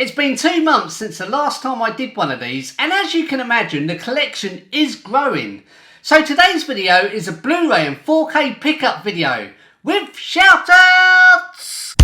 It's been 2 months since the last time I did one of these, and as you can imagine, the collection is growing. So today's video is a Blu-ray and 4K pickup video with shoutouts!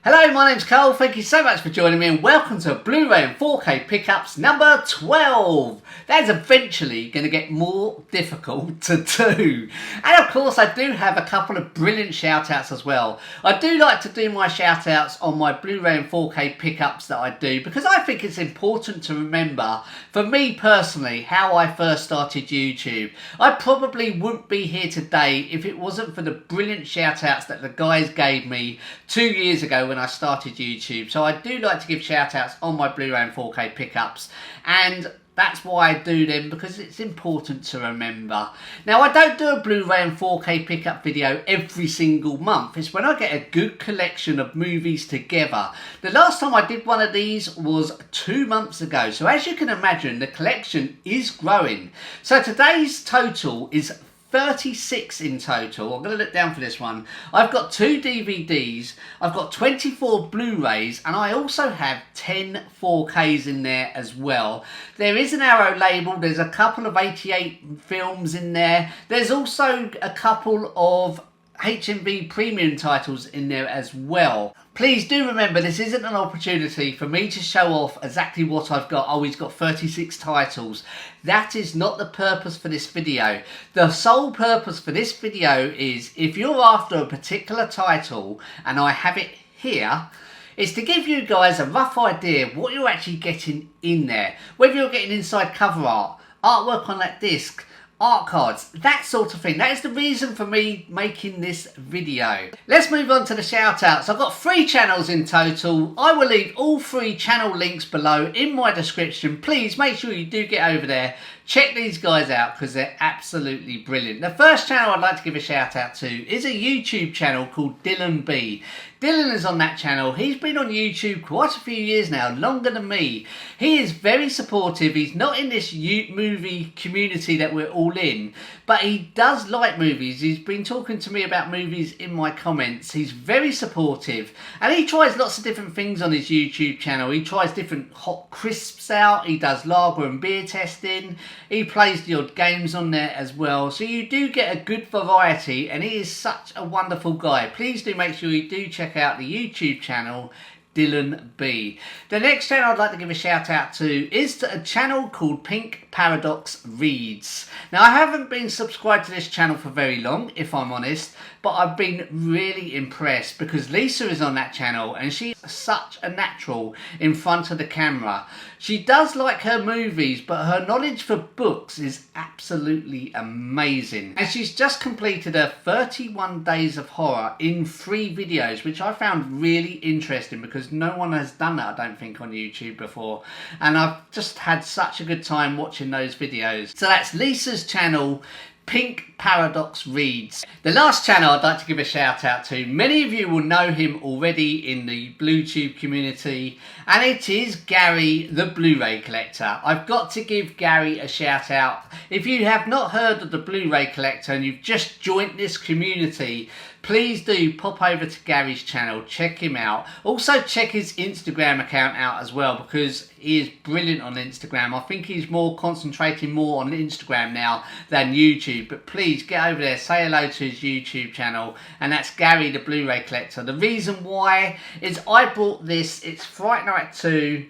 Hello, my name's Carl, thank you so much for joining me and welcome to Blu-ray and 4K Pickups number 12. That's eventually going to get more difficult to do. And of course I do have a couple of brilliant shout-outs as well. I do like to do my shout-outs on my Blu-ray and 4K pickups that I do because I think it's important to remember, for me personally, how I first started YouTube. I probably wouldn't be here today if it wasn't for the brilliant shout-outs that the guys gave me 2 years ago when I started YouTube. So I do like to give shout outs on my Blu-ray and 4K pickups, and that's why I do them, because it's important to remember. Now, I don't do a Blu-ray and 4K pickup video every single month. It's when I get a good collection of movies together. The last time I did one of these was 2 months ago. So as you can imagine, the collection is growing. So today's total is 36 in total. I'm going to look down for this one. I've got 2 DVDs, I've got 24 Blu-rays, and I also have 10 4Ks in there as well. There is an Arrow label, there's a couple of 88 films in there. There's also a couple of HMV premium titles in there as well. Please do remember, this isn't an opportunity for me to show off exactly what I've got. Oh, he's got 36 titles. That is not the purpose for this video. The sole purpose for this video is, if you're after a particular title, and I have it here, is to give you guys a rough idea of what you're actually getting in there. Whether you're getting inside cover art, artwork on that disc, art cards, that sort of thing. That is the reason for me making this video. Let's move on to the shout outs. I've got 3 channels in total. I will leave all 3 channel links below in my description. Please make sure you do get over there. Check these guys out because they're absolutely brilliant. The first channel I'd like to give a shout out to is a YouTube channel called Dylan B. Dylan is on that channel. He's been on YouTube quite a few years now, longer than me. He is very supportive. He's not in this movie community that we're all in, but he does like movies. He's been talking to me about movies in my comments. He's very supportive, and he tries lots of different things on his YouTube channel. He tries different hot crisps out. He does lager and beer testing. He plays the odd games on there as well. So you do get a good variety, and he is such a wonderful guy. Please do make sure you do check out the YouTube channel Dylan B. The next channel I'd like to give a shout out to is a channel called Pink Paradox Reads. Now, I haven't been subscribed to this channel for very long, if I'm honest, but I've been really impressed because Lisa is on that channel and she's such a natural in front of the camera. She does like her movies, but her knowledge for books is absolutely amazing. And she's just completed her 31 Days of Horror in 3 videos, which I found really interesting because no one has done that, I don't think, on YouTube before. And I've just had such a good time watching those videos. So that's Lisa's channel, Pink Paradox Reads. The last channel I'd like to give a shout out to, many of you will know him already in the BlueTube community, and it is Gary the Blu-ray Collector. I've got to give Gary a shout out. If you have not heard of the Blu-ray Collector and you've just joined this community, please do pop over to Gary's channel, check him out. Also check his Instagram account out as well, because he is brilliant on Instagram. I think he's concentrating more on Instagram now than YouTube, but please get over there, say hello to his YouTube channel, and that's Gary the Blu-ray Collector. The reason why is I bought this, it's Fright Night 2,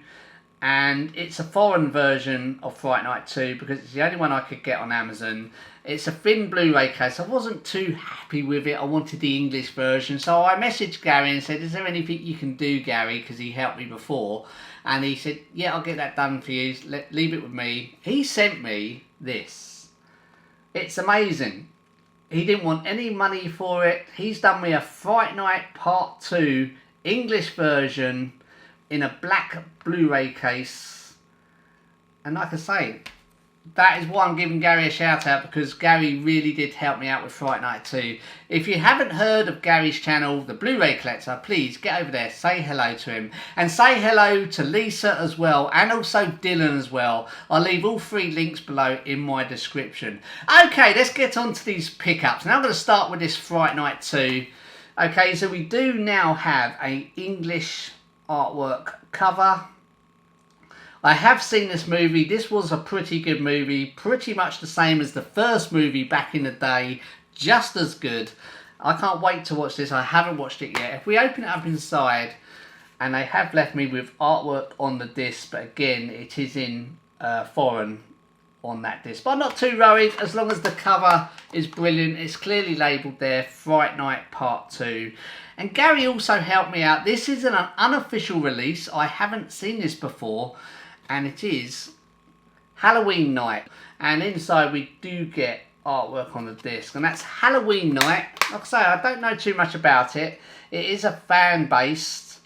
and it's a foreign version of Fright Night 2 because it's the only one I could get on Amazon. It's a thin Blu-ray case. I wasn't too happy with it. I wanted the English version. So I messaged Gary and said, is there anything you can do, Gary? Because he helped me before. And he said, yeah, I'll get that done for you. Leave it with me. He sent me this. It's amazing. He didn't want any money for it. He's done me a Fright Night Part 2 English version in a black Blu-ray case. And like I say, that is why I'm giving Gary a shout out, because Gary really did help me out with Fright Night 2. If you haven't heard of Gary's channel, The Blu-Ray Collector, please get over there, say hello to him. And say hello to Lisa as well, and also Dylan as well. I'll leave all 3 links below in my description. Okay, let's get on to these pickups. Now I'm going to start with this Fright Night 2. Okay, so we do now have an English artwork cover. I have seen this movie. This was a pretty good movie, pretty much the same as the first movie back in the day, just as good. I can't wait to watch this. I haven't watched it yet. If we open it up inside, and they have left me with artwork on the disc, but again, it is in foreign on that disc. But I'm not too worried, as long as the cover is brilliant. It's clearly labelled there, Fright Night Part 2. And Gary also helped me out. This is an unofficial release. I haven't seen this before. And it is Halloween Night, and inside we do get artwork on the disc, and that's Halloween Night. Like I say, I don't know too much about it. It is a fan based,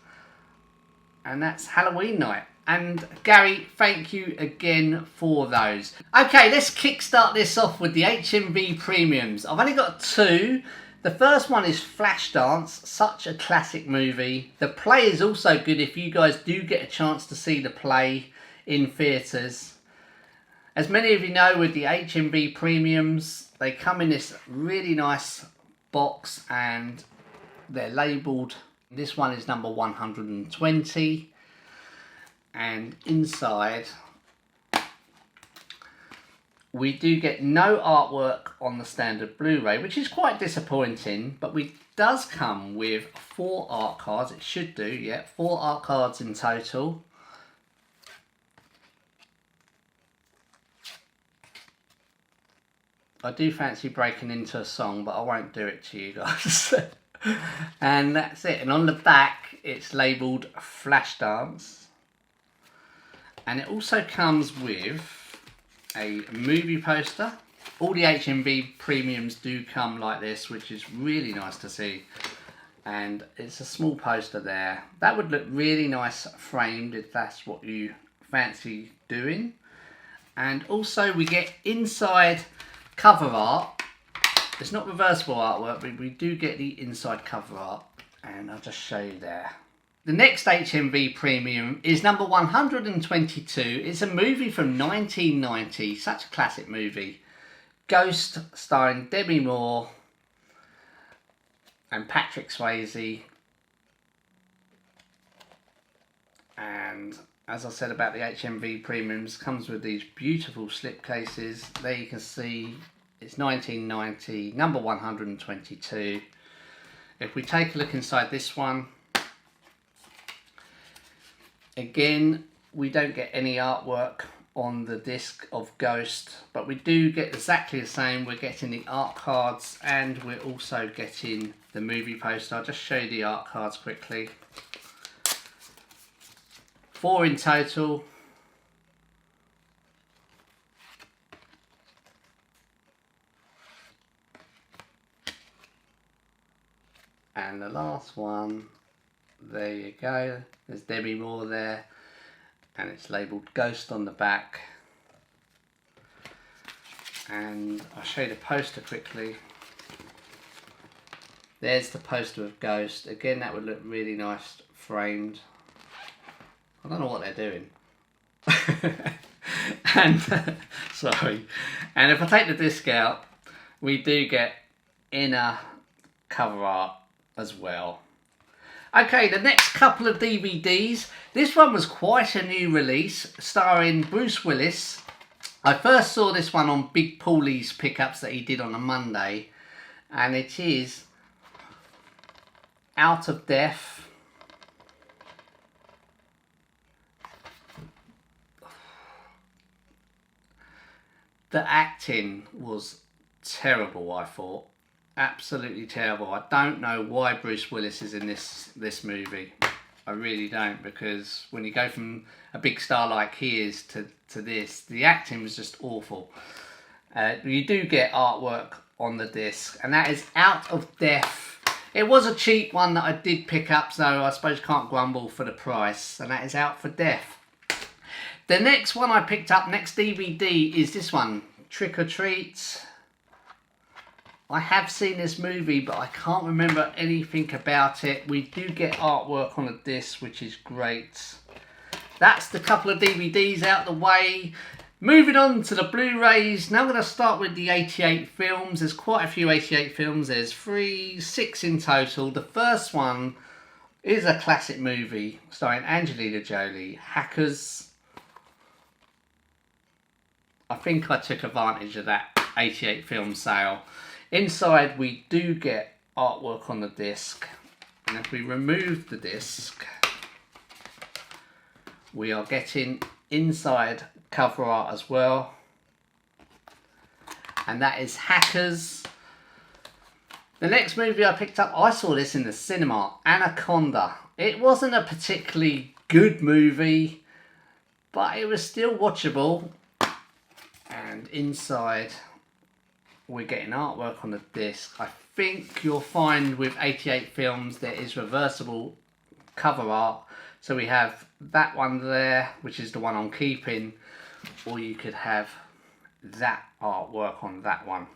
and that's Halloween Night. And Gary, thank you again for those. Okay, let's kickstart this off with the HMV premiums. I've only got 2. The first one is Flashdance, such a classic movie. The play is also good if you guys do get a chance to see the play in theatres. As many of you know, with the HMV premiums, they come in this really nice box and they're labelled. This one is number 120, and inside we do get no artwork on the standard Blu-ray, which is quite disappointing, but it does come with 4 art cards. It should do, yeah, 4 art cards in total. I do fancy breaking into a song, but I won't do it to you guys. And that's it. And on the back, it's labelled Flashdance. And it also comes with a movie poster. All the HMV premiums do come like this, which is really nice to see. And it's a small poster there. That would look really nice framed if that's what you fancy doing. And also we get inside cover art. It's not reversible artwork, but we do get the inside cover art, and I'll just show you there. The next HMV premium is number 122. It's a movie from 1990, such a classic movie. Ghost, starring Demi Moore and Patrick Swayze. And as I said about the HMV premiums, comes with these beautiful slipcases. There you can see it's 1990, number 122. If we take a look inside this one, again, we don't get any artwork on the disc of Ghost, but we do get exactly the same. We're getting the art cards and we're also getting the movie poster. I'll just show you the art cards quickly. 4 in total. And the last one, there you go. There's Demi Moore there, and it's labelled Ghost on the back. And I'll show you the poster quickly. There's the poster of Ghost. Again, that would look really nice framed. I don't know what they're doing. And sorry. And if I take the disc out, we do get inner cover art as well. Okay, the next couple of DVDs. This one was quite a new release, starring Bruce Willis. I first saw this one on Big Paulie's pickups that he did on a Monday, and it is Out of Death. The acting was terrible, I thought. Absolutely terrible. I don't know why Bruce Willis is in this movie. I really don't, because when you go from a big star like he is to this, the acting was just awful. You do get artwork on the disc, and that is Out of Death. It was a cheap one that I did pick up, so I suppose can't grumble for the price, and that is Out for Death. The next one I picked up, next DVD, is this one, Trick or Treat. I have seen this movie, but I can't remember anything about it. We do get artwork on a disc, which is great. That's the couple of DVDs out the way. Moving on to the Blu-rays. Now I'm going to start with the 88 films. There's quite a few 88 films. There's 6 in total. The first one is a classic movie starring Angelina Jolie, Hackers. I think I took advantage of that 88 film sale. Inside we do get artwork on the disc, and if we remove the disc, we are getting inside cover art as well, and that is Hackers. The next movie I picked up, I saw this in the cinema, Anaconda. It wasn't a particularly good movie, but it was still watchable. And inside we're getting artwork on the disc. I think you'll find with 88 films there is reversible cover art. So we have that one there, which is the one I'm keeping, or you could have that artwork on that one.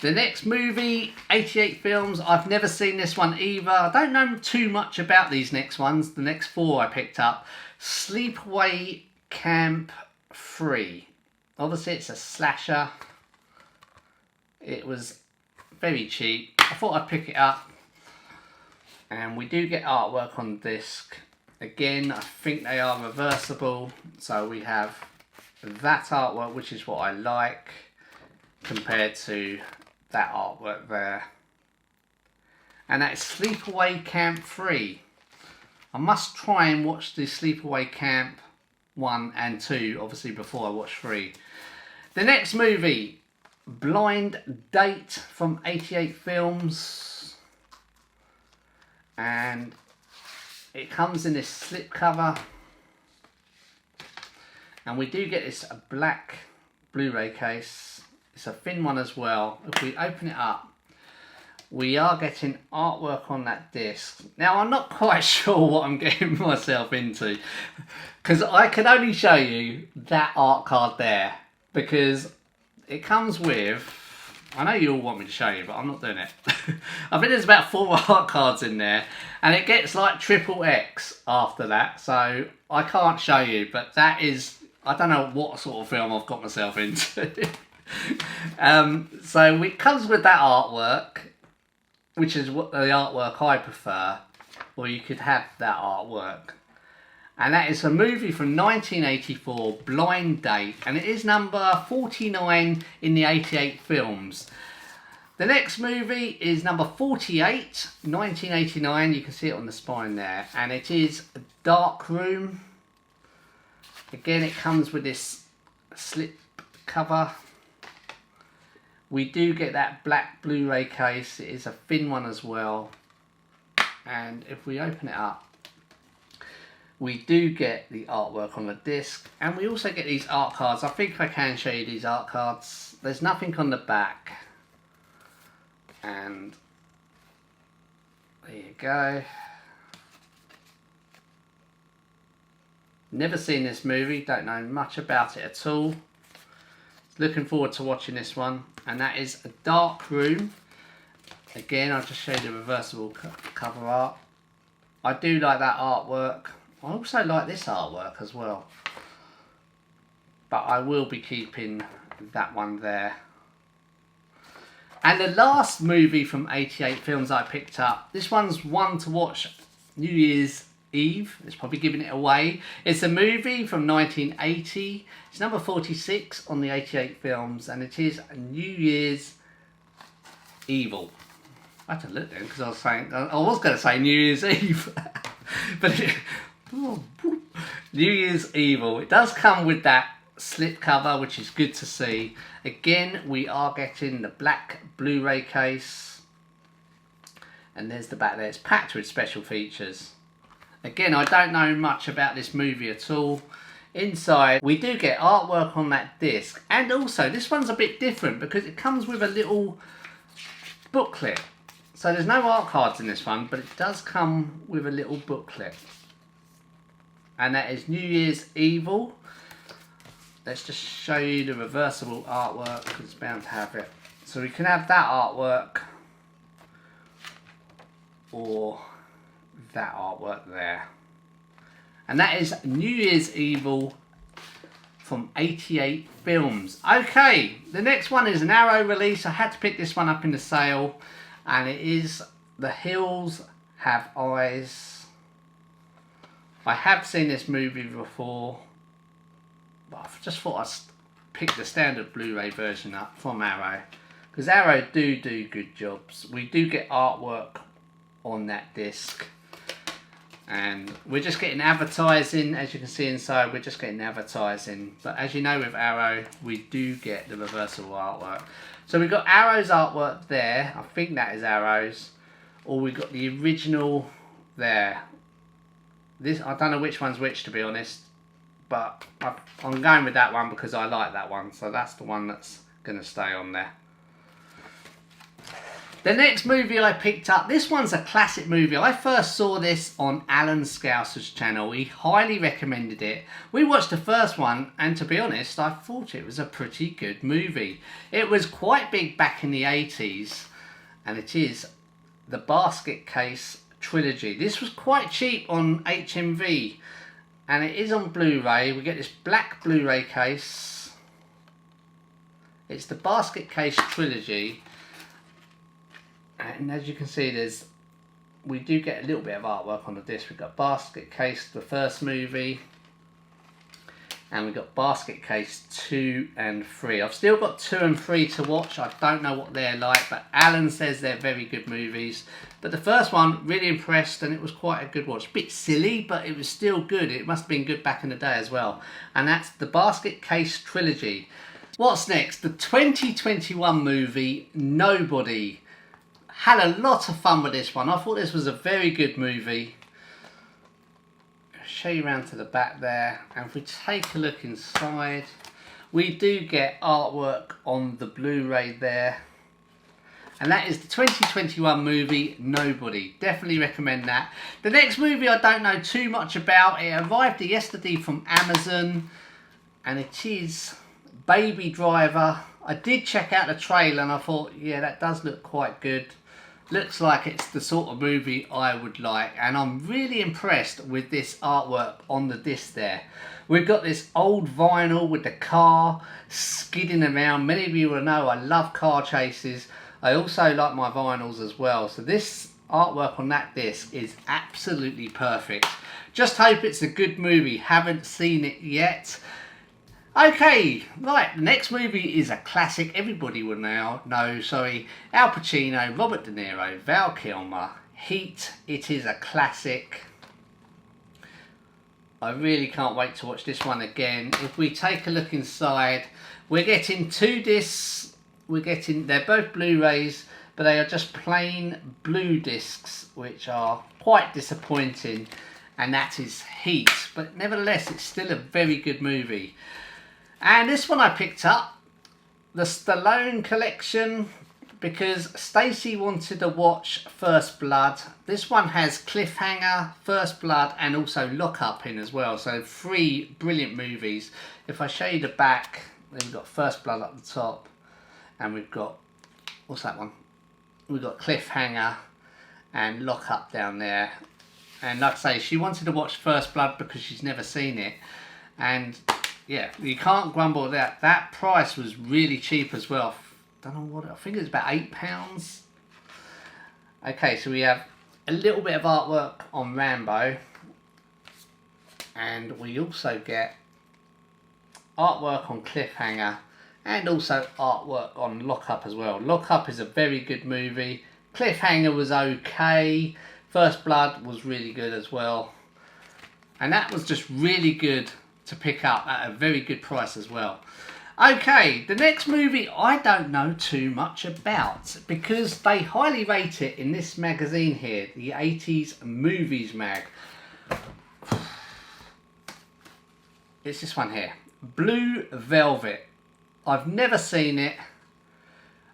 The next movie, 88 films, I've never seen this one either. I don't know too much about these next ones. The next 4 I picked up. Sleepaway Camp 3. Obviously it's a slasher. It was very cheap. I thought I'd pick it up. And we do get artwork on the disc. Again, I think they are reversible. So we have that artwork, which is what I like, compared to that artwork there. And that's Sleepaway Camp 3. I must try and watch the Sleepaway Camp 1 and 2, obviously, before I watch 3. The next movie, Blind Date from 88 films. And it comes in this slip cover. And we do get this black Blu-ray case. It's a thin one as well. If we open it up, we are getting artwork on that disc. Now, I'm not quite sure what I'm getting myself into, because I can only show you that art card there, because it comes with, I know you all want me to show you, but I'm not doing it. I think there's about 4 art cards in there, and it gets like XXX after that, so I can't show you, but that is, I don't know what sort of film I've got myself into. So it comes with that artwork, which is what the artwork I prefer, or you could have that artwork. And that is a movie from 1984, Blind Date, and it is number 49 in the 88 films. The next movie is number 48, 1989, you can see it on the spine there, and it is Dark Room. Again, it comes with this slip cover. We do get that black Blu-ray case. It is a thin one as well. And if we open it up, we do get the artwork on the disc. And we also get these art cards. I think I can show you these art cards. There's nothing on the back. And there you go. Never seen this movie. Don't know much about it at all. Looking forward to watching this one. And that is A Dark Room. Again, I'll just show you the reversible cover art. I do like that artwork. I also like this artwork as well. But I will be keeping that one there. And the last movie from 88 films I picked up. This one's one to watch New Year's Eve. It's probably giving it away. It's a movie from 1980. It's number 46 on the 88 films, and it is New Year's Evil. I had to look then because I was going to say New Year's Eve, but New Year's Evil. It does come with that slip cover, which is good to see. Again, we are getting the black Blu-ray case, and there's the back there. It's packed with special features. Again, I don't know much about this movie at all. Inside, we do get artwork on that disc. And also, this one's a bit different because it comes with a little booklet. So there's no art cards in this one, but it does come with a little booklet. and that is New Year's Evil. Let's just show you the reversible artwork because it's bound to have it. So we can have that artwork or that artwork there. And that is New Year's Evil from 88 Films. Okay, the next one is an Arrow release. I had to pick this one up in the sale, and it is The Hills Have Eyes. I have seen this movie before, but I just thought I'd pick the standard Blu-ray version up from Arrow, because Arrow do good jobs. We do get artwork on that disc, and we're just getting advertising. As you can see inside, we're just getting advertising, but as you know, with Arrow we do get the reversible artwork. So we've got Arrow's artwork there. I think that is Arrow's, or we got the original there. This, I don't know which one's which, to be honest, but I'm going with that one because I like that one, so that's the one that's going to stay on there. The next movie I picked up, this one's a classic movie. I first saw this on Alan Scouser's channel. He highly recommended it. We watched the first one, and to be honest, I thought it was a pretty good movie. It was quite big back in the 80s, and it is the Basket Case Trilogy. This was quite cheap on HMV, and it is on Blu-ray. We get this black Blu-ray case. It's the Basket Case Trilogy. And as you can see, we do get a little bit of artwork on the disc. We've got Basket Case, the first movie, and we've got Basket Case 2 and 3. I've still got 2 and 3 to watch. I don't know what they're like, but Alan says they're very good movies. But the first one, really impressed, and it was quite a good watch. A bit silly, but it was still good. It must have been good back in the day as well. And that's the Basket Case Trilogy. What's next? The 2021 movie, Nobody. Had a lot of fun with this one. I thought this was a very good movie. I'll show you around to the back there, and if we take a look inside, we do get artwork on the Blu-ray there, and that is the 2021 movie Nobody. Definitely recommend that. The next movie I don't know too much about. It arrived yesterday from Amazon, and it is Baby Driver. I did check out the trailer and I thought, yeah, that does look quite good. Looks like it's the sort of movie I would like, and I'm really impressed with this artwork on the disc there. We've got this old vinyl with the car skidding around. Many of you will know I love car chases. I also like my vinyls as well, so this artwork on that disc is absolutely perfect. Just hope it's a good movie. Haven't seen it yet. Okay, right, the next movie is a classic. Everybody will now know, sorry. Al Pacino, Robert De Niro, Val Kilmer, Heat. It is a classic. I really can't wait to watch this one again. If we take a look inside, we're getting 2 discs. They're both Blu-rays, but they are just plain blue discs, which are quite disappointing, and that is Heat. But nevertheless, it's still a very good movie. And this one I picked up, the Stallone collection, because Stacey wanted to watch First Blood. This one has Cliffhanger, First Blood, and also Lock Up in as well. So 3 brilliant movies. If I show you the back, we've got First Blood up the top, and we've got, what's that one? We've got Cliffhanger and Lock Up down there. And like I say, she wanted to watch First Blood because she's never seen it. And yeah, you can't grumble at that. That price was really cheap as well. Don't know what, I think it was about £8. Okay, so we have a little bit of artwork on Rambo, and we also get artwork on Cliffhanger, and also artwork on Lock Up as well. Lock Up is a very good movie. Cliffhanger was okay. First Blood was really good as well, and that was just really good to pick up at a very good price as well. Okay, the next movie I don't know too much about because they highly rate it in this magazine here, the 80s Movies Mag. It's this one here, Blue Velvet. I've never seen it.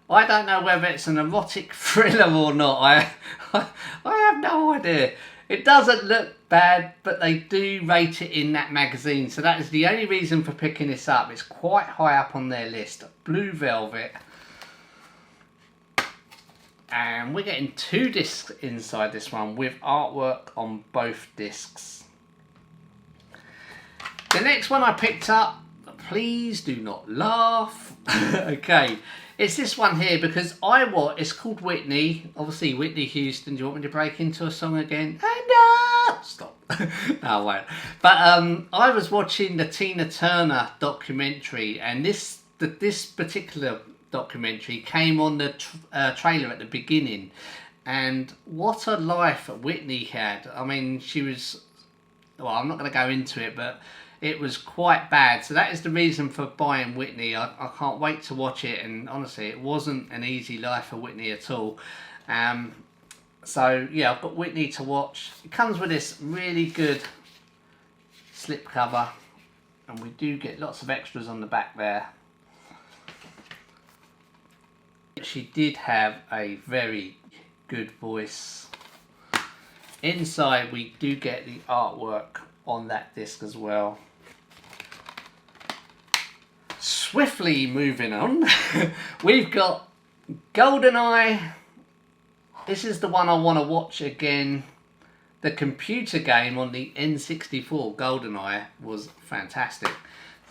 I don't know whether it's an erotic thriller or not. I have no idea. It doesn't look bad, but they do rate it in that magazine. So that is the only reason for picking this up. It's quite high up on their list. Blue Velvet. And we're getting 2 discs inside this one with artwork on both discs. The next one I picked up, please do not laugh. Okay, it's this one here because it's called Whitney. Obviously Whitney Houston. Do you want me to break into a song again? No! Stop. No, I won't. But I was watching the Tina Turner documentary, and this particular documentary came on the trailer at the beginning, and what a life Whitney had. I mean, she was, well, I'm not going to go into it, but it was quite bad. So that is the reason for buying Whitney. I can't wait to watch it, and honestly it wasn't an easy life for Whitney at all. So yeah, I've got Whitney to watch. It comes with this really good slipcover, and we do get lots of extras on the back there. She did have a very good voice. Inside we do get the artwork on that disc as well. Swiftly moving on, we've got GoldenEye. This is the one I want to watch again. The computer game on the N64 GoldenEye was fantastic.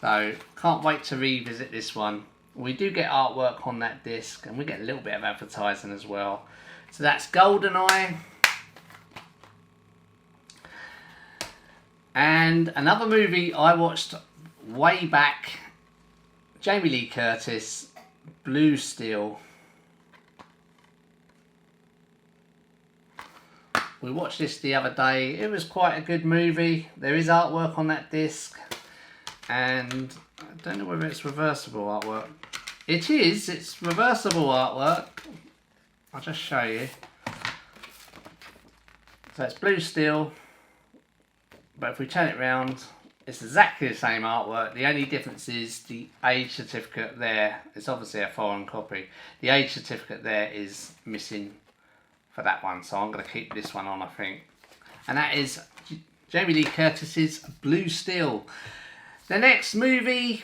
So can't wait to revisit this one. We do get artwork on that disc, and we get a little bit of advertising as well. So that's GoldenEye. And another movie I watched way back, Jamie Lee Curtis, Blue Steel. We watched this the other day. It was quite a good movie. There is artwork on that disc, and I don't know whether it's reversible artwork. It is. It's reversible artwork. I'll just show you. So it's Blue Steel, but if we turn it round, it's exactly the same artwork. The only difference is the age certificate there. It's obviously a foreign copy. The age certificate there is missing for that one, so I'm going to keep this one on, I think. And that is Jamie Lee Curtis's Blue Steel. The next movie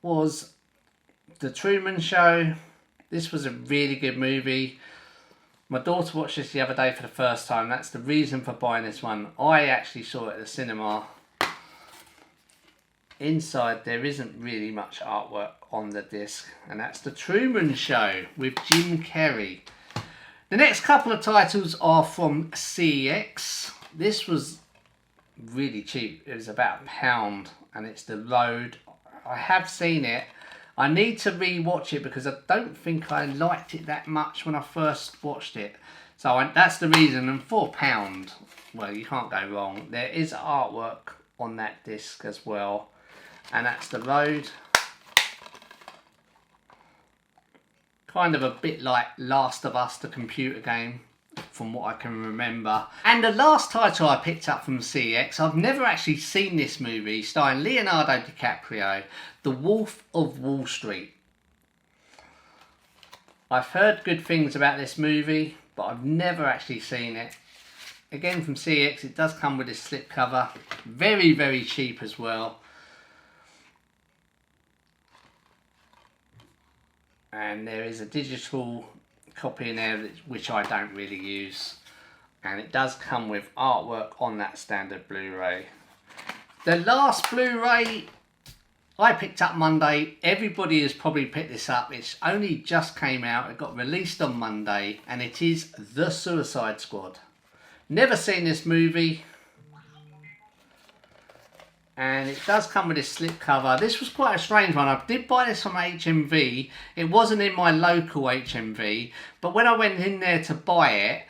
was The Truman Show. This was a really good movie. My daughter watched this the other day for the first time. That's the reason for buying this one. I actually saw it at the cinema. Inside there isn't really much artwork on the disc, and that's The Truman Show with Jim Carrey. The next couple of titles are from CEX. This was really cheap. It was about £1, and it's The Road. I have seen it. I need to re-watch it because I don't think I liked it that much when I first watched it. So that's the reason. And £4, well, you can't go wrong. There is artwork on that disc as well, and that's The Road. Kind of a bit like Last of Us, the computer game, from what I can remember. And the last title I picked up from CX, I've never actually seen this movie, starring Leonardo DiCaprio, The Wolf of Wall Street. I've heard good things about this movie, but I've never actually seen it. Again from CX, it does come with this slipcover. Very, very cheap as well. And there is a digital copy in there which I don't really use, and it does come with artwork on that standard Blu-ray. The last Blu-ray I picked up Monday. Everybody has probably picked this up. It's only just came out. It got released on Monday, and it is The Suicide Squad. Never seen this movie, and it does come with this slipcover. This was quite a strange one. I did buy this from HMV. It wasn't in my local HMV, but when I went in there to buy it,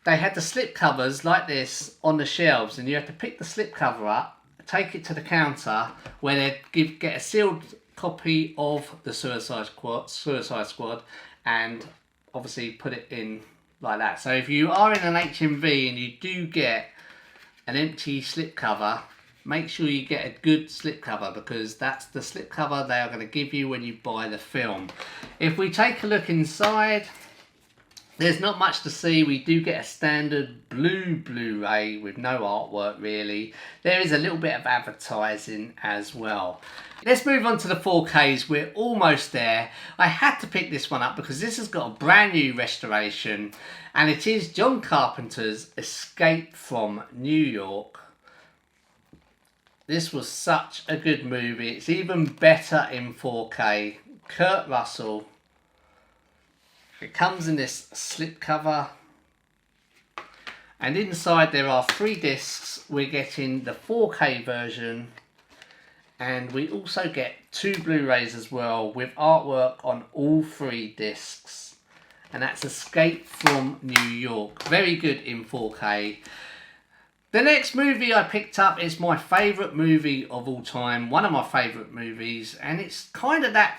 they had the slipcovers like this on the shelves, and you have to pick the slipcover up, take it to the counter where they get a sealed copy of The Suicide Squad, and obviously put it in like that. So if you are in an HMV and you do get an empty slipcover, make sure you get a good slipcover, because that's the slipcover they are going to give you when you buy the film. If we take a look inside, There's not much to see. We do get a standard blue Blu-ray with no artwork really. There is a little bit of advertising as well. Let's move on to the 4Ks. We're almost there. I had to pick this one up because this has got a brand new restoration, and it is John Carpenter's Escape from New York. This was such a good movie. It's even better in 4K. Kurt Russell. It comes in this slipcover, and inside there are 3 discs. We're getting the 4K version, and we also get 2 Blu-rays as well with artwork on all 3 discs. And that's Escape from New York. Very good in 4K. The next movie I picked up is my favourite movie of all time. One of my favourite movies, and it's kind of that.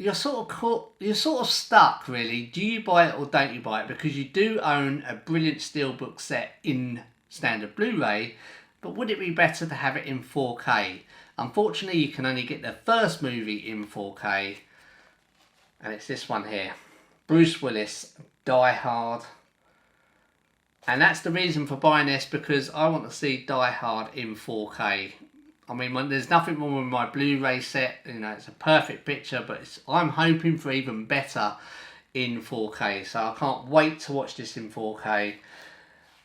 You're sort of stuck really. Do you buy it or don't you buy it? Because you do own a brilliant steelbook set in standard Blu-ray, but would it be better to have it in 4K? Unfortunately, you can only get the first movie in 4K, and it's this one here. Bruce Willis, Die Hard. And that's the reason for buying this, because I want to see Die Hard in 4K. I mean, there's nothing wrong with my Blu-ray set, you know, it's a perfect picture, but I'm hoping for even better in 4K, so I can't wait to watch this in 4K.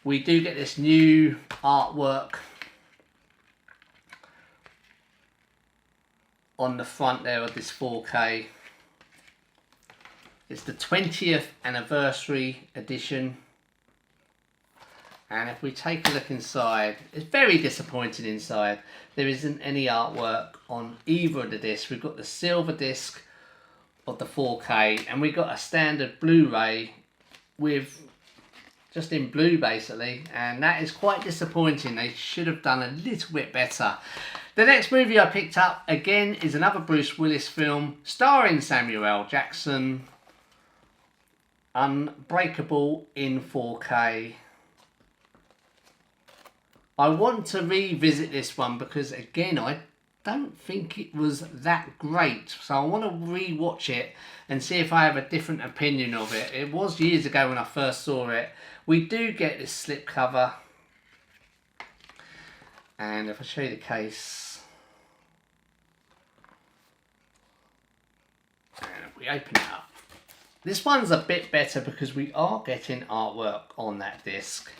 We do get this new artwork on the front there of this 4K. It's the 20th anniversary edition. And if we take a look inside, it's very disappointing inside. There isn't any artwork on either of the discs. We've got the silver disc of the 4K, and we've got a standard Blu-ray with just in blue basically, and that is quite disappointing. They should have done a little bit better. The next movie I picked up again is another Bruce Willis film starring Samuel L. Jackson, Unbreakable in 4K. I want to revisit this one because, again, I don't think it was that great. So I want to re-watch it and see if I have a different opinion of it. It was years ago when I first saw it. We do get this slipcover. And if I show you the case. And if we open it up. This one's a bit better because we are getting artwork on that disc.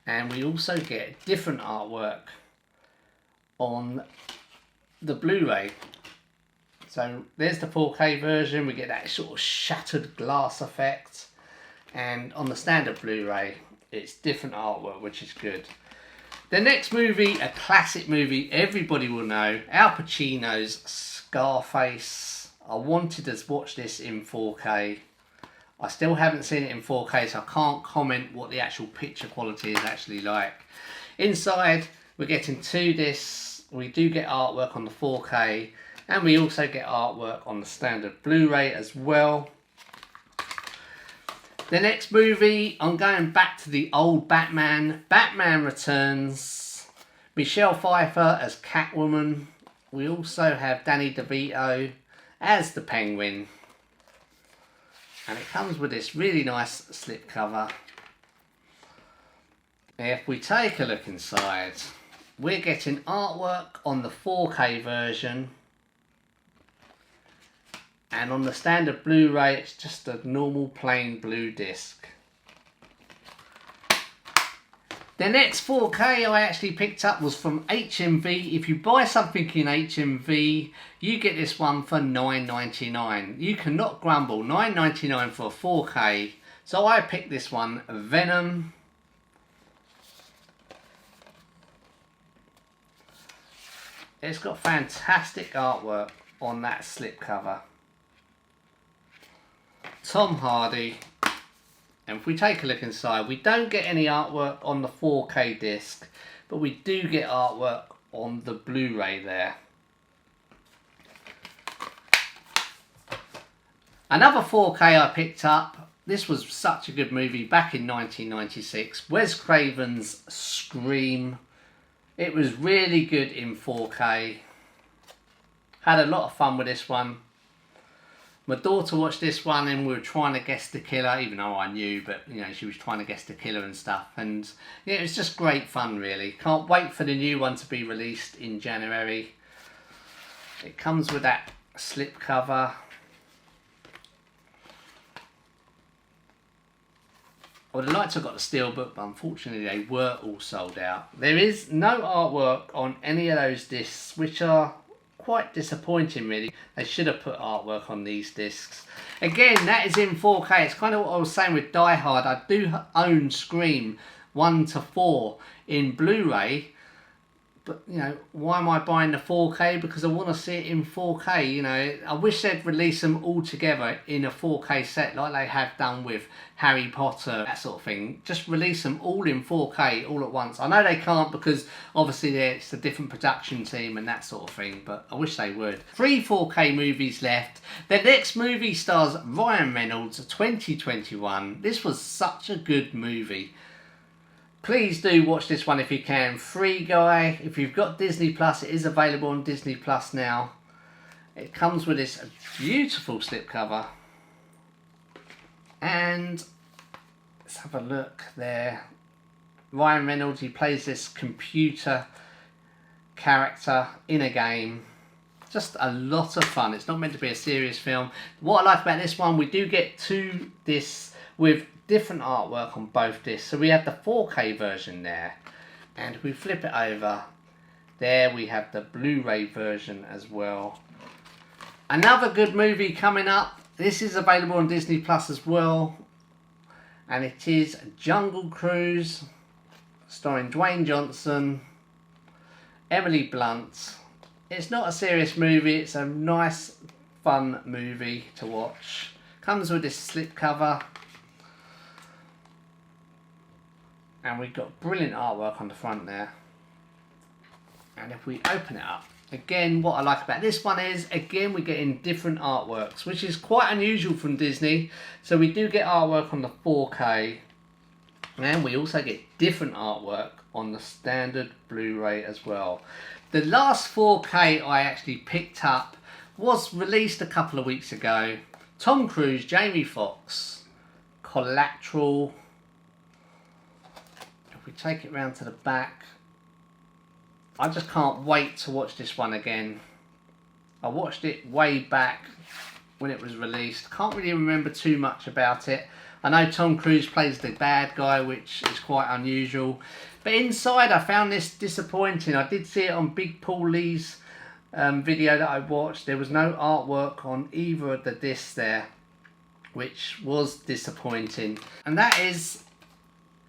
And we also get different artwork on the Blu-ray. So there's the 4K version. We get that sort of shattered glass effect. And on the standard Blu-ray, it's different artwork, which is good. The next movie, a classic movie everybody will know. Al Pacino's Scarface. I wanted to watch this in 4K. I still haven't seen it in 4K, so I can't comment what the actual picture quality is actually like. Inside, we're getting 2 discs. We do get artwork on the 4K, and we also get artwork on the standard Blu-ray as well. The next movie, I'm going back to the old Batman. Batman Returns. Michelle Pfeiffer as Catwoman. We also have Danny DeVito as the Penguin. And it comes with this really nice slipcover. If we take a look inside, we're getting artwork on the 4K version. And on the standard Blu-ray, it's just a normal plain blue disc. The next 4K I actually picked up was from HMV. If you buy something in HMV, you get this one for $9.99. You cannot grumble. $9.99 for a 4K. So I picked this one, Venom. It's got fantastic artwork on that slipcover. Tom Hardy. And if we take a look inside, we don't get any artwork on the 4K disc, but we do get artwork on the Blu-ray there. Another 4K I picked up. This was such a good movie back in 1996. Wes Craven's Scream. It was really good in 4K. Had a lot of fun with this one. My daughter watched this one and we were trying to guess the killer, even though I knew, but you know, she was trying to guess the killer and stuff. And yeah, it was just great fun, really. Can't wait for the new one to be released in January. It comes with that slip cover. I would have liked to have got the steelbook, but unfortunately they were all sold out. There is no artwork on any of those discs, which are quite disappointing, really. They should have put artwork on these discs. Again, that is in 4K. It's kind of what I was saying with Die Hard. I do own Scream 1 to 4 in Blu-ray, but you know, why am I buying the 4K? Because I want to see it in 4K. You know, I wish they'd release them all together in a 4K set like they have done with Harry Potter, that sort of thing. Just release them all in 4K all at once. I know they can't because obviously it's a different production team and that sort of thing, but I wish they would. 3 4K movies left. The next movie stars Ryan Reynolds, 2021. This was such a good movie. Please do watch this one if you can. Free Guy. If you've got Disney Plus, it is available on Disney Plus now. It comes with this beautiful slipcover. And let's have a look there. Ryan Reynolds, he plays this computer character in a game. Just a lot of fun. It's not meant to be a serious film. What I like about this one, we do get 2 discs with different artwork on both discs. So we have the 4K version there, and if we flip it over, there we have the Blu-ray version as well. Another good movie coming up. This is available on Disney Plus as well, and it is Jungle Cruise, starring Dwayne Johnson, Emily Blunt. It's not a serious movie. It's a nice, fun movie to watch. Comes with this slipcover. And we've got brilliant artwork on the front there. And if we open it up, again, what I like about this one is, again, we're getting different artworks, which is quite unusual from Disney. So we do get artwork on the 4K, and we also get different artwork on the standard Blu-ray as well. The last 4K I actually picked up was released a couple of weeks ago. Tom Cruise, Jamie Foxx, Collateral. We take it round to the back. I just can't wait to watch this one again. I watched it way back when it was released. Can't really remember too much about it. I know Tom Cruise plays the bad guy, which is quite unusual. But inside I found this disappointing. I did see it on Big Paul Lee's video that I watched. There was no artwork on either of the discs there, which was disappointing. And that is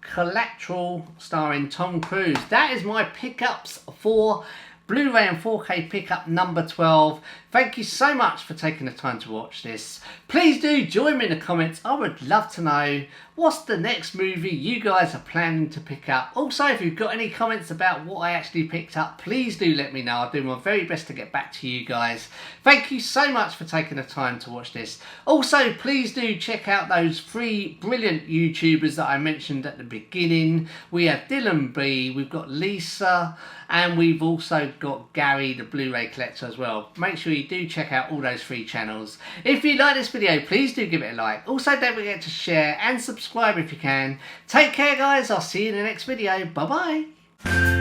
Collateral, starring Tom Cruise. That is my pickups for Blu-ray and 4K pickup number 12. Thank you so much for taking the time to watch this. Please do join me in the comments. I would love to know what's the next movie you guys are planning to pick up. Also, if you've got any comments about what I actually picked up, please do let me know. I'll do my very best to get back to you guys. Thank you so much for taking the time to watch this. Also, please do check out those 3 brilliant YouTubers that I mentioned at the beginning. We have Dylan B, we've got Lisa, and we've also got Gary, the Blu-ray collector, as well. Make sure you do check out all those 3 channels. If you like this video, please do give it a like. Also, don't forget to share and subscribe if you can. Take care, guys. I'll see you in the next video. Bye-bye.